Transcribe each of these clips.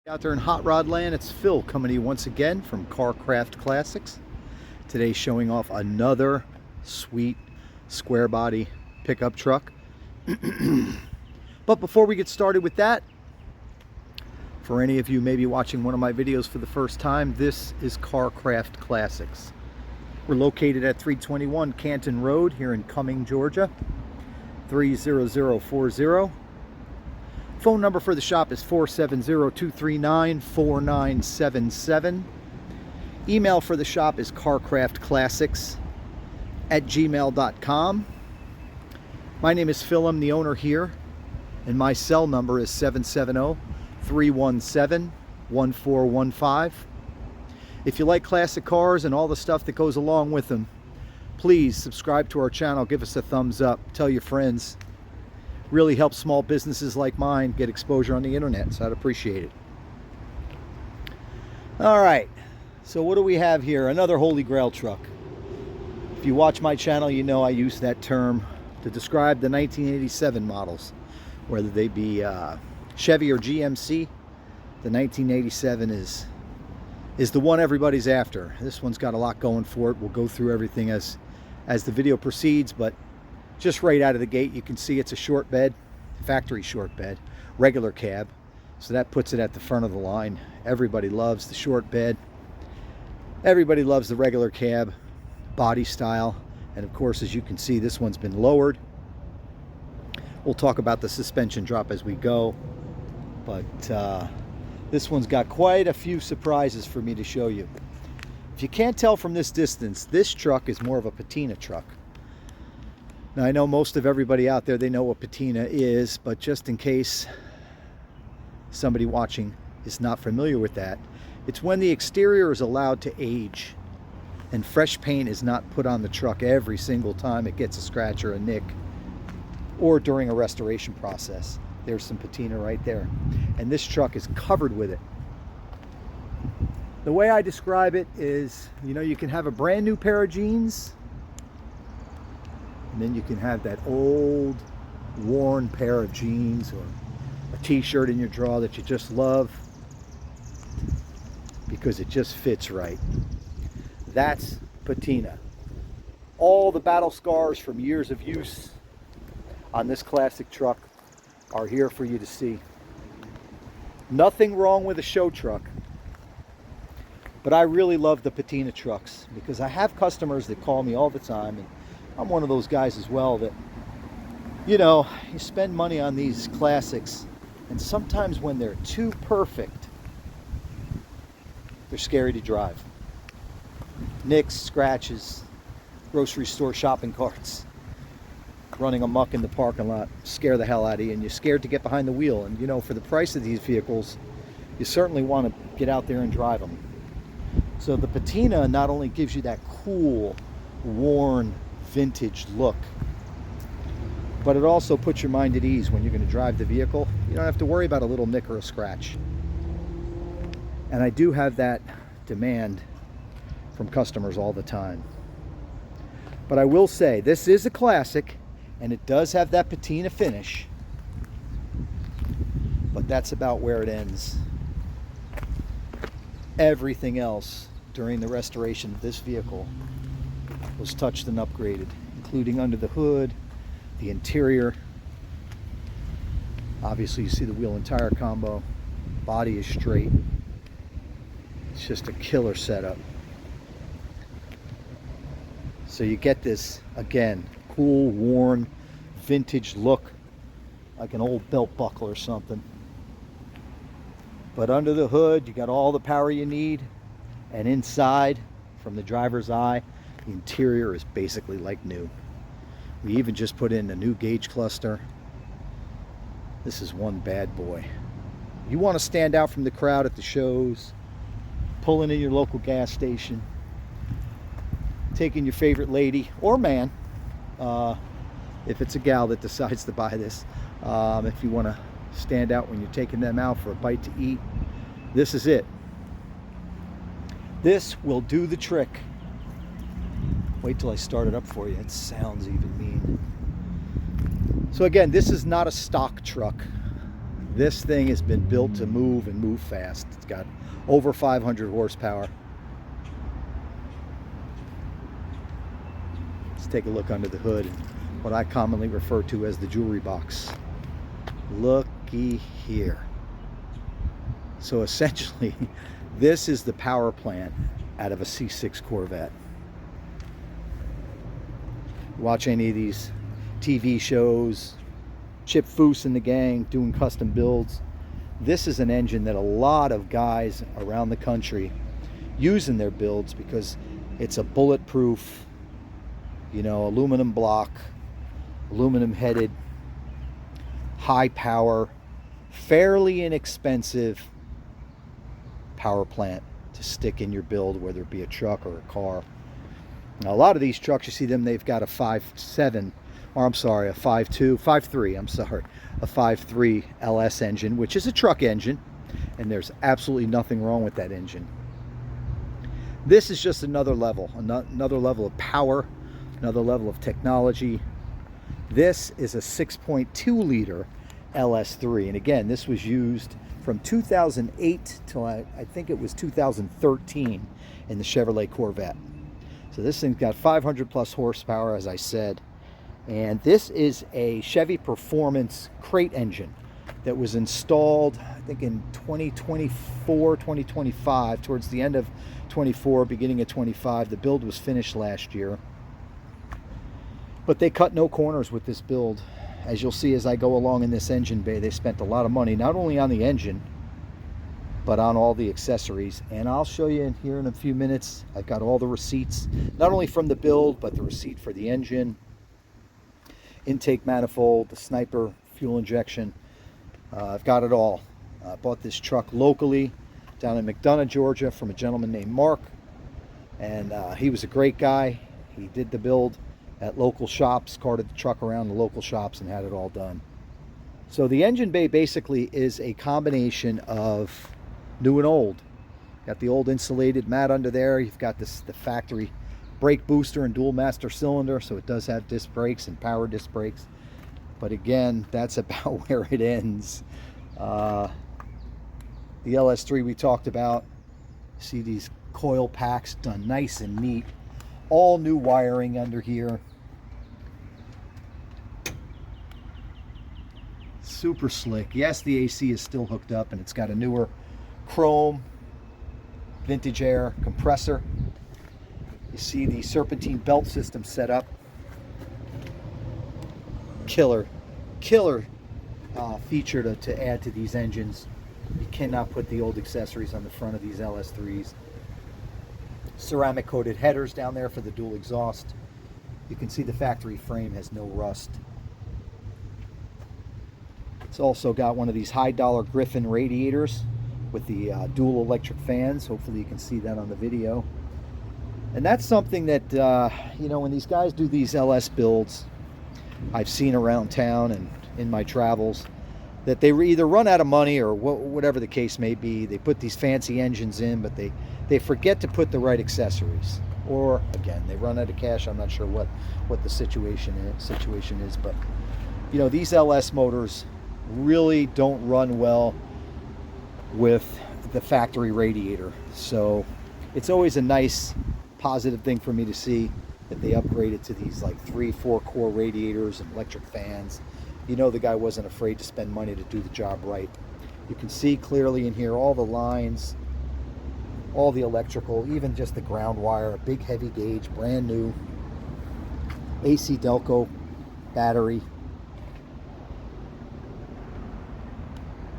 Out there in Hot Rod Land, it's Phil coming to you once again from Carcraft Classics. Today showing off another sweet square body pickup truck. But before we get started with that, for any of you maybe watching one of my videos for the first time, this is Carcraft Classics. We're located at 321 Canton Road here in Cumming, Georgia, 30040. Phone number for the shop is 470-239-4977. Email for the shop is carcraftclassics@gmail.com. My name is Phil, I'm the owner here, and my cell number is 770-317-1415. If you like classic cars and all the stuff that goes along with them, please subscribe to our channel, give us a thumbs up, tell your friends. Really helps small businesses like mine get exposure on the internet, so I'd appreciate it. All right, so what do we have here? Another Holy Grail truck. If you watch my channel, you know I use that term to describe the 1987 models, whether they be Chevy or GMC. The 1987 is the one everybody's after. This one's got a lot going for it. We'll go through everything as the video proceeds, but just right out of the gate, you can see it's a short bed, factory short bed, regular cab. So that puts it at the front of the line. Everybody loves the short bed. Everybody loves the regular cab body style. And of course, as you can see, this one's been lowered. We'll talk about the suspension drop as we go. But this one's got quite a few surprises for me to show you. If you can't tell from this distance, this truck is more of a patina truck. Now, I know most of everybody out there, they know what patina is, but just in case somebody watching is not familiar with that, it's when the exterior is allowed to age and fresh paint is not put on the truck every single time it gets a scratch or a nick, or during a restoration process. There's some patina right there. And this truck is covered with it. The way I describe it is, you know, you can have a brand new pair of jeans, and then you can have that old worn pair of jeans or a t-shirt in your drawer that you just love because it just fits right. That's patina. All the battle scars from years of use on this classic truck are here for you to see. Nothing wrong with a show truck, but I really love the patina trucks because I have customers that call me all the time, and I'm one of those guys as well that, you know, you spend money on these classics, and sometimes when they're too perfect, they're scary to drive. Nicks, scratches, grocery store shopping carts, running amok in the parking lot, scare the hell out of you, and you're scared to get behind the wheel. And you know, for the price of these vehicles, you certainly want to get out there and drive them. So the patina not only gives you that cool, worn, vintage look, but it also puts your mind at ease when you're going to drive the vehicle. You don't have to worry about a little nick or a scratch. And I do have that demand from customers all the time. But I will say, this is a classic, and it does have that patina finish, but that's about where it ends. Everything else during the restoration of this vehicle was touched and upgraded, including under the hood, the interior. Obviously, you see the wheel and tire combo. Body is straight. It's just a killer setup. So you get this, again, cool, worn, vintage look, like an old belt buckle or something. But under the hood, you got all the power you need, and inside, from the driver's eye, the interior is basically like new. We even just put in a new gauge cluster. This is one bad boy. You want to stand out from the crowd at the shows, pulling in your local gas station, taking your favorite lady or man, if it's a gal that decides to buy this, if you want to stand out when you're taking them out for a bite to eat, this is it. This will do the trick. Wait till I start it up for you. It sounds even mean. So again, this is not a stock truck. This thing has been built to move and move fast. It's got over 500 horsepower. Let's take a look under the hood, what I commonly refer to as the jewelry box. Looky here. So essentially, this is the power plant out of a C6 Corvette. Watch any of these TV shows, Chip Foose and the gang doing custom builds. This is an engine that a lot of guys around the country use in their builds because it's a bulletproof, you know, aluminum block, aluminum headed, high power, fairly inexpensive power plant to stick in your build, whether it be a truck or a car. Now, a lot of these trucks, you see them, they've got a 5.7, or I'm sorry, a 5.2, 5.3, I'm sorry, a 5.3 LS engine, which is a truck engine, and there's absolutely nothing wrong with that engine. This is just another level of power, another level of technology. This is a 6.2 liter LS3, and again, this was used from 2008 till I think it was 2013 in the Chevrolet Corvette. So this thing's got 500 plus horsepower, as I said, and this is a Chevy Performance crate engine that was installed, I think, in 2024, 2025, towards the end of 24, beginning of 25. The build was finished last year, but they cut no corners with this build. As you'll see as I go along in this engine bay, they spent a lot of money, not only on the engine, but on all the accessories. And I'll show you in here in a few minutes. I've got all the receipts, not only from the build, but the receipt for the engine, intake manifold, the sniper, fuel injection. I've got it all. I bought this truck locally down in McDonough, Georgia, from a gentleman named Mark. And he was a great guy. He did the build at local shops, carted the truck around the local shops and had it all done. So the engine bay basically is a combination of new and old. Got the old insulated mat under there. You've got the factory brake booster and dual master cylinder, so it does have disc brakes and power disc brakes. But again, that's about where it ends. The LS3 we talked about. See these coil packs done nice and neat. All new wiring under here. Super slick. Yes, the AC is still hooked up, and it's got a newer chrome vintage air compressor. You see the serpentine belt system set up. Killer feature to add to these engines. You cannot put the old accessories on the front of these LS3s. Ceramic coated headers down there for the dual exhaust. You can see the factory frame has no rust. It's also got one of these high dollar Griffin radiators with the dual electric fans. Hopefully you can see that on the video. And that's something that, you know, when these guys do these LS builds, I've seen around town and in my travels, that they either run out of money or whatever the case may be. They put these fancy engines in, but they forget to put the right accessories. Or, again, they run out of cash. I'm not sure what the situation is. But, you know, these LS motors really don't run well with the factory radiator. So it's always a nice positive thing for me to see that they upgraded to these like 3-4 core radiators and electric fans. You know, the guy wasn't afraid to spend money to do the job right. You can see clearly in here all the lines, all the electrical, even just the ground wire, a big heavy gauge, brand new AC Delco battery.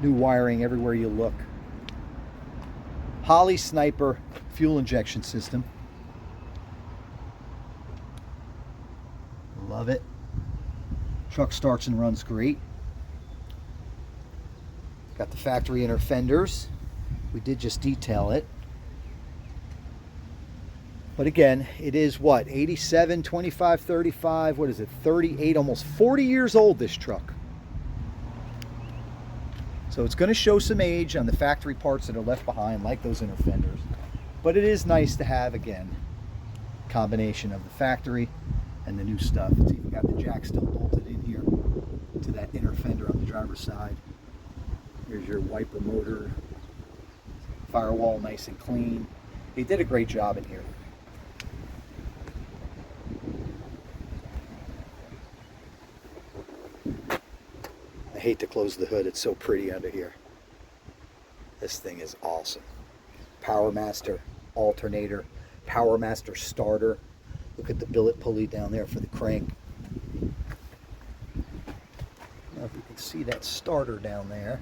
New wiring everywhere you look. Holley Sniper fuel injection system. Love it. Truck starts and runs great. Got the factory inner fenders. We did just detail it. But again, it is what? 87, 25, 35, what is it? 38, almost 40 years old, this truck. So it's going to show some age on the factory parts that are left behind, like those inner fenders. But it is nice to have, again, a combination of the factory and the new stuff. It's even got the jack still bolted in here to that inner fender on the driver's side. Here's your wiper motor. Firewall nice and clean. They did a great job in here. I hate to close the hood. It's so pretty under here. This thing is awesome. Power Master alternator, Power Master starter. Look at the billet pulley down there for the crank. Now if you can see that starter down there.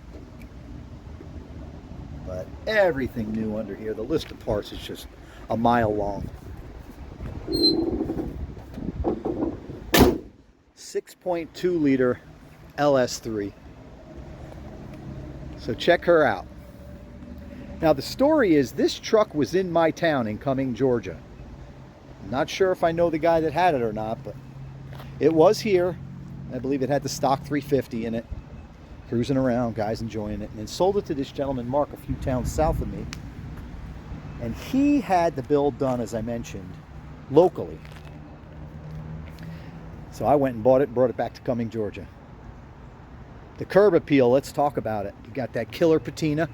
But everything new under here. The list of parts is just a mile long. 6.2 liter LS3. So check her out. Now the story is this truck was in my town in Cumming, Georgia. I'm not sure if I know the guy that had it or not, but it was here. I believe it had the stock 350 in it. Cruising around, guys enjoying it. And then sold it to this gentleman, Mark, a few towns south of me. And he had the build done, as I mentioned, locally. So I went and bought it and brought it back to Cumming, Georgia. The curb appeal, let's talk about it. You got that killer patina.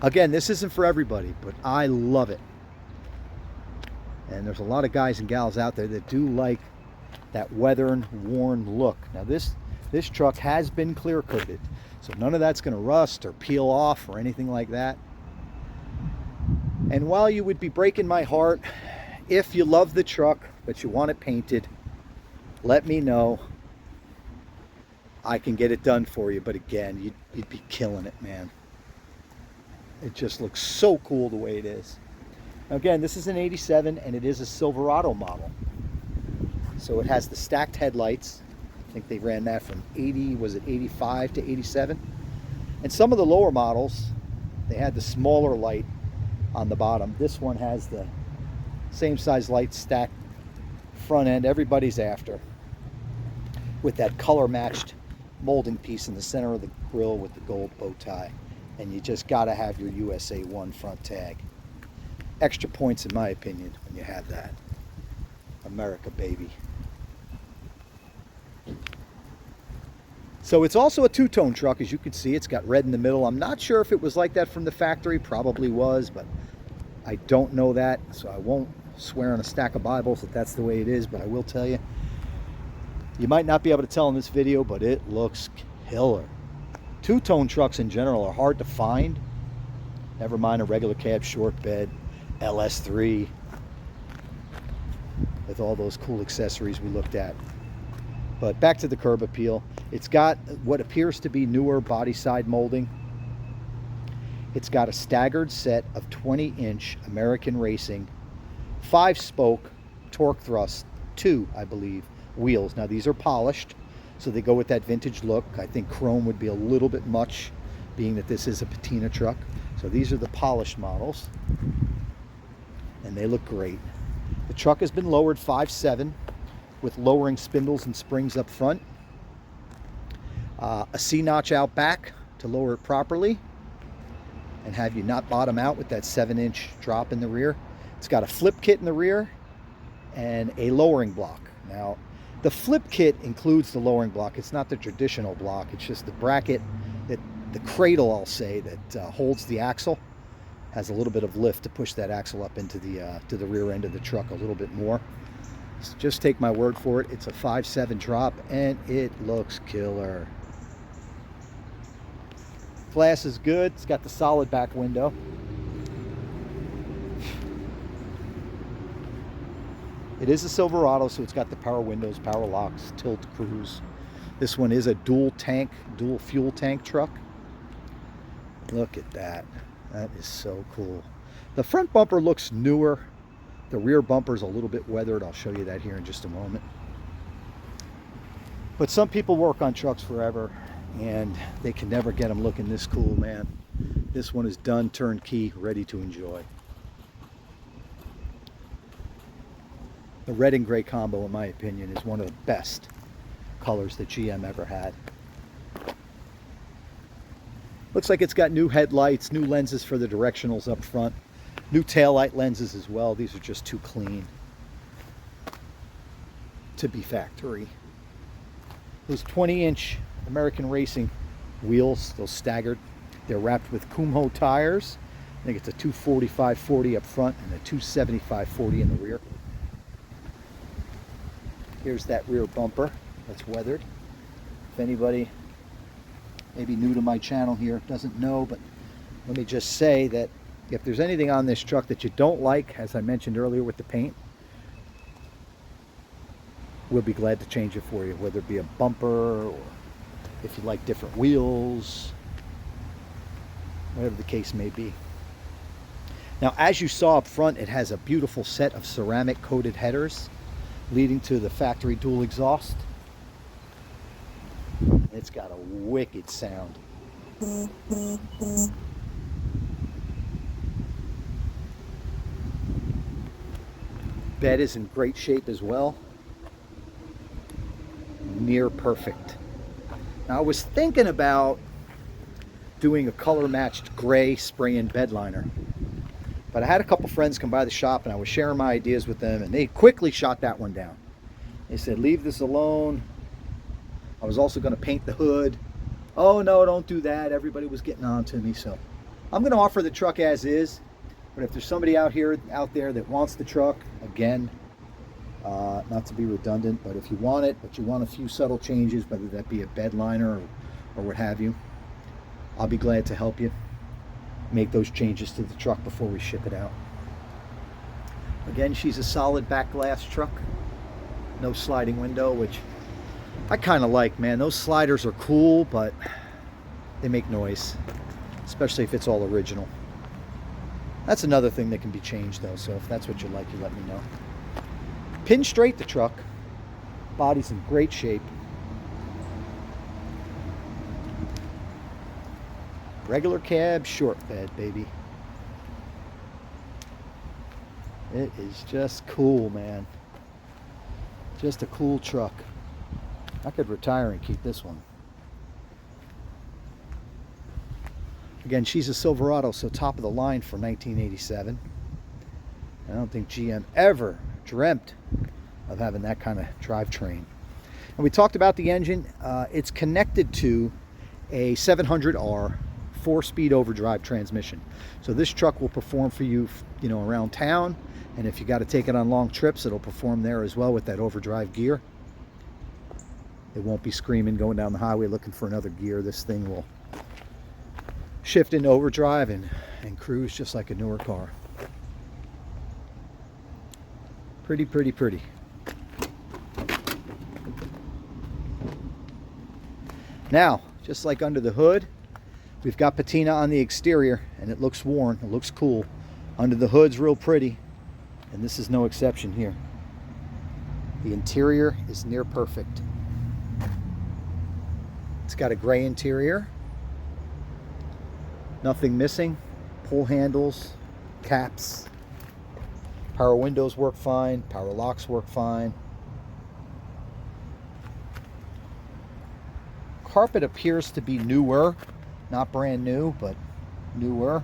Again, this isn't for everybody, but I love it. And there's a lot of guys and gals out there that do like that weathered, worn look. Now this truck has been clear coated, so none of that's going to rust or peel off or anything like that. And while you would be breaking my heart if you love the truck but you want it painted, let me know. I can get it done for you, but again, you'd be killing it, man. It just looks so cool the way it is. Now again, this is an 87 and it is a Silverado model. So it has the stacked headlights. I think they ran that from 80, was it 85 to 87? And some of the lower models, they had the smaller light on the bottom. This one has the same size light stacked front end. Everybody's after. With that color matched molding piece in the center of the grille with the gold bow tie. And you just gotta have your USA 1 front tag. Extra points in my opinion when you have that. America, baby. So it's also a two-tone truck, as you can see. It's got red in the middle. I'm not sure if it was like that from the factory. Probably was, but I don't know that, so I won't swear on a stack of Bibles that that's the way it is, but I will tell you. You might not be able to tell in this video, but it looks killer. Two-tone trucks in general are hard to find. Never mind a regular cab short bed, LS3, with all those cool accessories we looked at. But back to the curb appeal. It's got what appears to be newer body side molding. It's got a staggered set of 20-inch American Racing 5-spoke torque thrust 2, I believe, wheels. Now these are polished, so they go with that vintage look. I think chrome would be a little bit much, being that this is a patina truck. So these are the polished models, and they look great. The truck has been lowered 5.7 with lowering spindles and springs up front. A C-notch out back to lower it properly and have you not bottom out with that 7-inch drop in the rear. It's got a flip kit in the rear and a lowering block. Now, the flip kit includes the lowering block. It's not the traditional block. It's just the bracket, that the cradle, I'll say, that holds the axle. Has a little bit of lift to push that axle up into the to the rear end of the truck a little bit more. So just take my word for it. It's a 5.7 drop and it looks killer. Glass is good. It's got the solid back window. It is a Silverado, so it's got the power windows, power locks, tilt cruise. This one is a dual fuel tank truck. Look at that. That is so cool. The front bumper looks newer. The rear bumper's a little bit weathered. I'll show you that here in just a moment. But some people work on trucks forever and they can never get them looking this cool, man. This one is done, turnkey, ready to enjoy. The red and gray combo, in my opinion, is one of the best colors that GM ever had. Looks like it's got new headlights, new lenses for the directionals up front, new taillight lenses as well. These are just too clean to be factory. Those 20-inch American Racing wheels, those staggered. They're wrapped with Kumho tires. I think it's a 245/40 up front and a 275/40 in the rear. Here's that rear bumper that's weathered. If anybody maybe new to my channel here doesn't know, but let me just say that if there's anything on this truck that you don't like, as I mentioned earlier with the paint, we'll be glad to change it for you, whether it be a bumper or if you like different wheels, whatever the case may be. Now, as you saw up front, it has a beautiful set of ceramic coated headers leading to the factory dual exhaust. It's got a wicked sound. Bed is in great shape as well. Near perfect. Now, I was thinking about doing a color matched gray spray-in bed liner, but I had a couple friends come by the shop and I was sharing my ideas with them, and they quickly shot that one down. They said, leave this alone. I was also going to paint the hood. Oh no, don't do that. Everybody was getting on to me. So I'm going to offer the truck as is, but if there's somebody out there that wants the truck, again, not to be redundant, but if you want it, but you want a few subtle changes, whether that be a bed liner or what have you, I'll be glad to help you make those changes to the truck before we ship it out. Again, she's a solid back glass truck. No sliding window, which I kind of like, man. Those sliders are cool, but they make noise, especially if it's all original. That's another thing that can be changed though, so if that's what you like, you let me know. Pin straight the truck. Body's in great shape. Regular cab, short bed, baby. It is just cool, man. Just a cool truck. I could retire and keep this one. Again, she's a Silverado, so top of the line for 1987. I don't think GM ever dreamt of having that kind of drivetrain. And we talked about the engine. It's connected to a 700R 4-speed overdrive transmission. So this truck will perform for you, around town. And if you got to take it on long trips, it'll perform there as well with that overdrive gear. It won't be screaming going down the highway looking for another gear. This thing will shift into overdrive and cruise just like a newer car. Pretty, pretty, pretty. Now, just like under the hood, we've got patina on the exterior and it looks worn, it looks cool. Under the hood's real pretty, and this is no exception here. The interior is near perfect. It's got a gray interior, nothing missing. Pull handles, caps, power windows work fine, power locks work fine. Carpet appears to be newer, not brand new, but newer.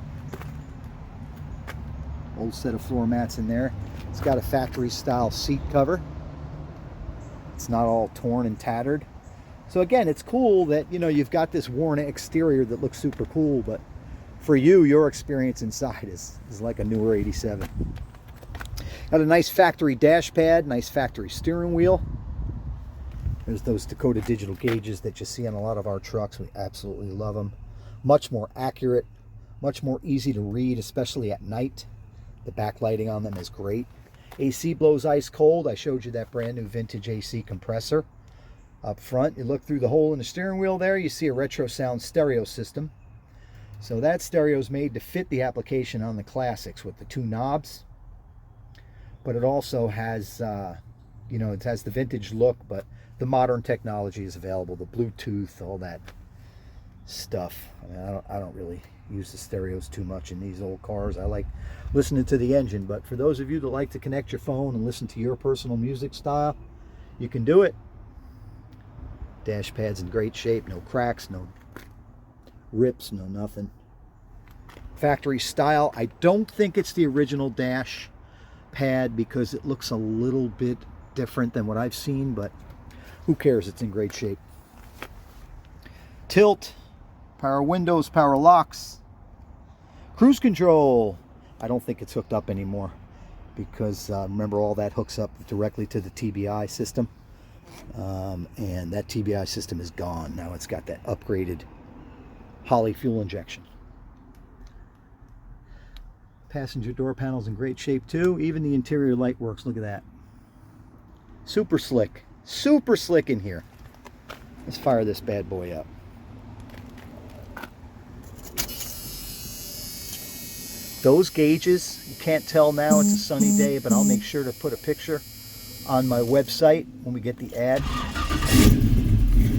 Old set of floor mats in there. It's got a factory style seat cover. It's not all torn and tattered. So again, it's cool that you've got this worn exterior that looks super cool, but for you, your experience inside is like a newer 87. Got a nice factory dash pad, nice factory steering wheel. There's those Dakota digital gauges that you see on a lot of our trucks. We absolutely love them. Much more accurate, much more easy to read, especially at night. The backlighting on them is great. AC blows ice cold. I showed you that brand new vintage AC compressor up front. You look through the hole in the steering wheel there, you see a retro sound stereo system. So that stereo is made to fit the application on the Classics with the two knobs. But it also has, it has the vintage look, but the modern technology is available. The Bluetooth, all that stuff. I mean, I don't really use the stereos too much in these old cars. I like listening to the engine, but for those of you that like to connect your phone and listen to your personal music style, you can do it. Dash pad's in great shape, no cracks, no rips, no nothing. Factory style. I don't think it's the original dash pad because it looks a little bit different than what I've seen, but who cares? It's in great shape. Tilt, Power windows, power locks. Cruise control. I don't think it's hooked up anymore because remember, all that hooks up directly to the TBI system. And that TBI system is gone. Now it's got that upgraded Holley fuel injection. Passenger door panel's in great shape too. Even the interior light works. Look at that. Super slick. Super slick in here. Let's fire this bad boy up. Those gauges, you can't tell now, it's a sunny day, but I'll make sure to put a picture on my website when we get the ad.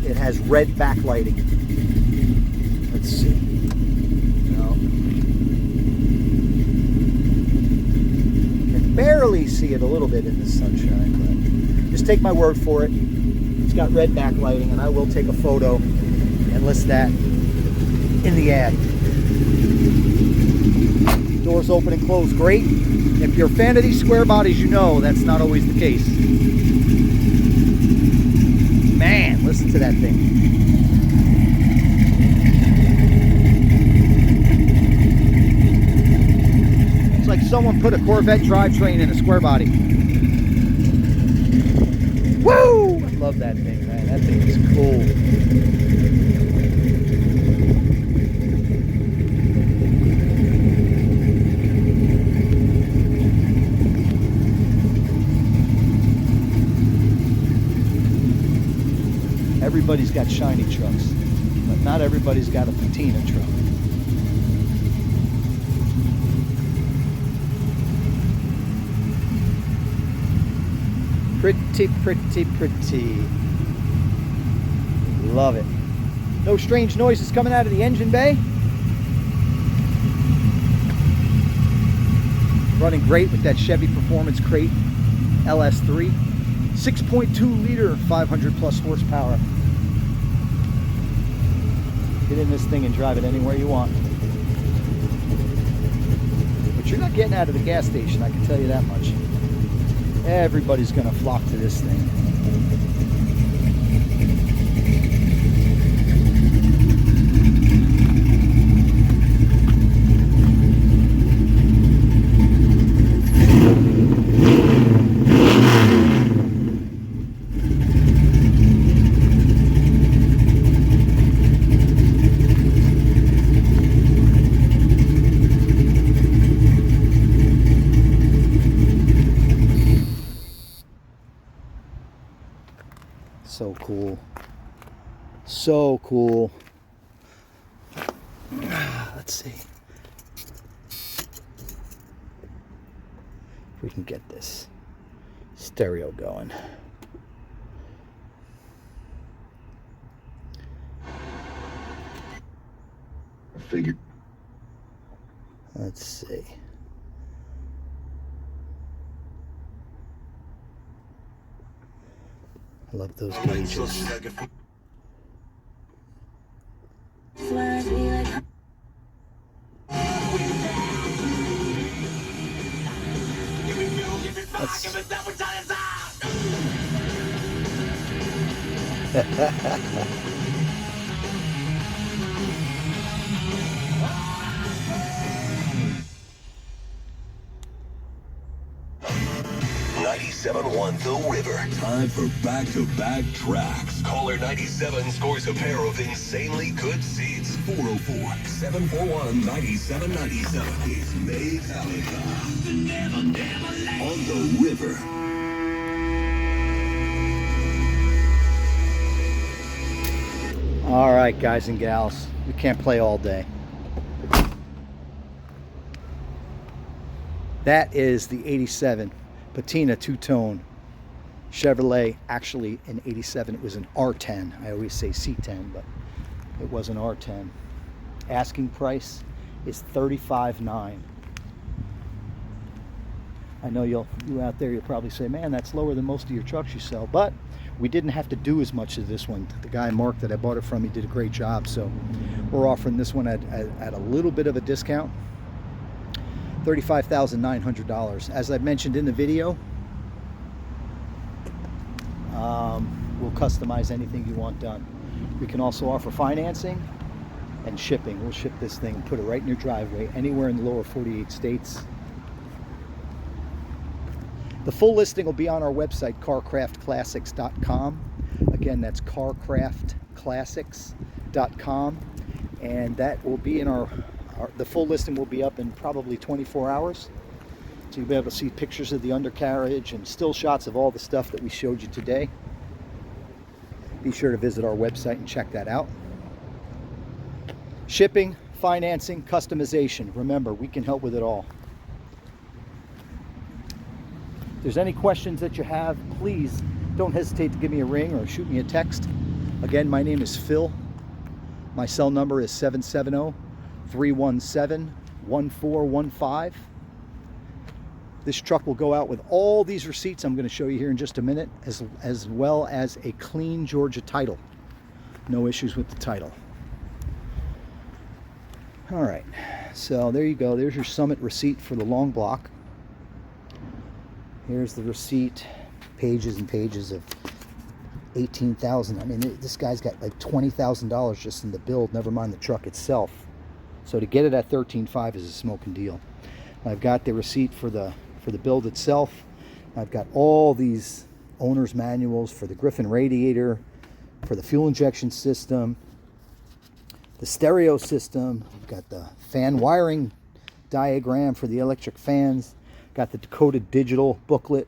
It has red backlighting. Let's see. No. You can barely see it a little bit in the sunshine, but just take my word for it. It's got red backlighting, and I will take a photo and list that in the ad. Doors open and close great. If you're a fan of these square bodies, you know that's not always the case. Man, listen to that thing. It's like someone put a Corvette drivetrain in a square body. Woo! I love that thing, man. That thing is cool. Everybody's got shiny trucks, but not everybody's got a patina truck. Pretty, pretty, pretty. Love it. No strange noises coming out of the engine bay. Running great with that Chevy Performance Crate LS3. 6.2 liter, 500 plus horsepower. Get in this thing and drive it anywhere you want. But you're not getting out of the gas station, I can tell you that much. Everybody's gonna flock to this thing. So cool. So cool. Let's see if we can get this stereo going. Figure. Let's see. I love those gauges. The River. Time for back-to-back tracks. Caller 97 scores a pair of insanely good seats. 404-741-9797 is Metallica. On the River. All right, guys and gals, we can't play all day. That is the 87 patina two-tone Chevrolet. Actually, in 87 it was an R10. I always say C10, but it was an R10. Asking price is $35,900. I know you out there, you'll probably say, man, that's lower than most of your trucks you sell, but we didn't have to do as much as this one. The guy Mark that I bought it from, he did a great job, so we're offering this one at a little bit of a discount. $35,900. As I mentioned in the video, we'll customize anything you want done. We can also offer financing, and shipping. We'll ship this thing, put it right in your driveway, anywhere in the lower 48 states. The full listing will be on our website, carcraftclassics.com. Again, that's carcraftclassics.com, and that will be in the full listing will be up in probably 24 hours. So you'll be able to see pictures of the undercarriage and still shots of all the stuff that we showed you today. Be sure to visit our website and check that out. Shipping, financing, customization. Remember, we can help with it all. If there's any questions that you have, please don't hesitate to give me a ring or shoot me a text. Again, my name is Phil. My cell number is 770-317-1415. This truck will go out with all these receipts I'm going to show you here in just a minute, as well as a clean Georgia title. No issues with the title. All right, so there you go. There's your Summit receipt for the long block. Here's the receipt, pages and pages of 18,000. I mean, this guy's got like $20,000 just in the build, never mind the truck itself. So to get it at 13.5 is a smoking deal. I've got the receipt for the build itself. I've got all these owner's manuals for the Griffin radiator, for the fuel injection system, the stereo system. I've got the fan wiring diagram for the electric fans. Got the decoded digital booklet,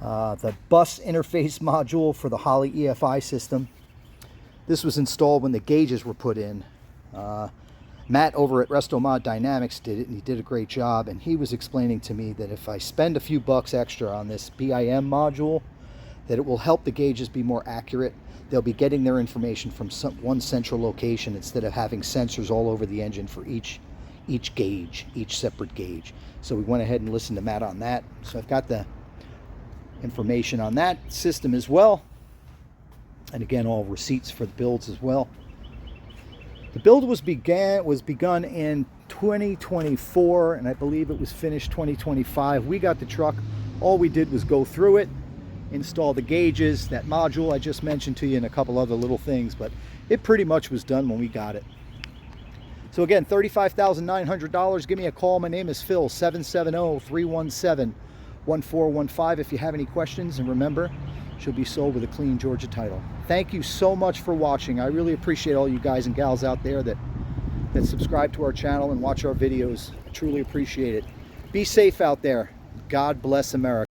the bus interface module for the Holley EFI system. This was installed when the gauges were put in. Matt over at Restomod Dynamics did it, and he did a great job. And he was explaining to me that if I spend a few bucks extra on this BIM module, that it will help the gauges be more accurate. They'll be getting their information from one central location instead of having sensors all over the engine for each gauge, each separate gauge. So we went ahead and listened to Matt on that. So I've got the information on that system as well. And again, all receipts for the builds as well. The build was begun in 2024, and I believe it was finished 2025. We got the truck. All we did was go through it, install the gauges, that module I just mentioned to you, and a couple other little things, but it pretty much was done when we got it. So again, $35,900. Give me a call. My name is Phil, 770-317-1415 if you have any questions. And remember, she'll be sold with a clean Georgia title. Thank you so much for watching. I really appreciate all you guys and gals out there that subscribe to our channel and watch our videos. I truly appreciate it. Be safe out there. God bless America.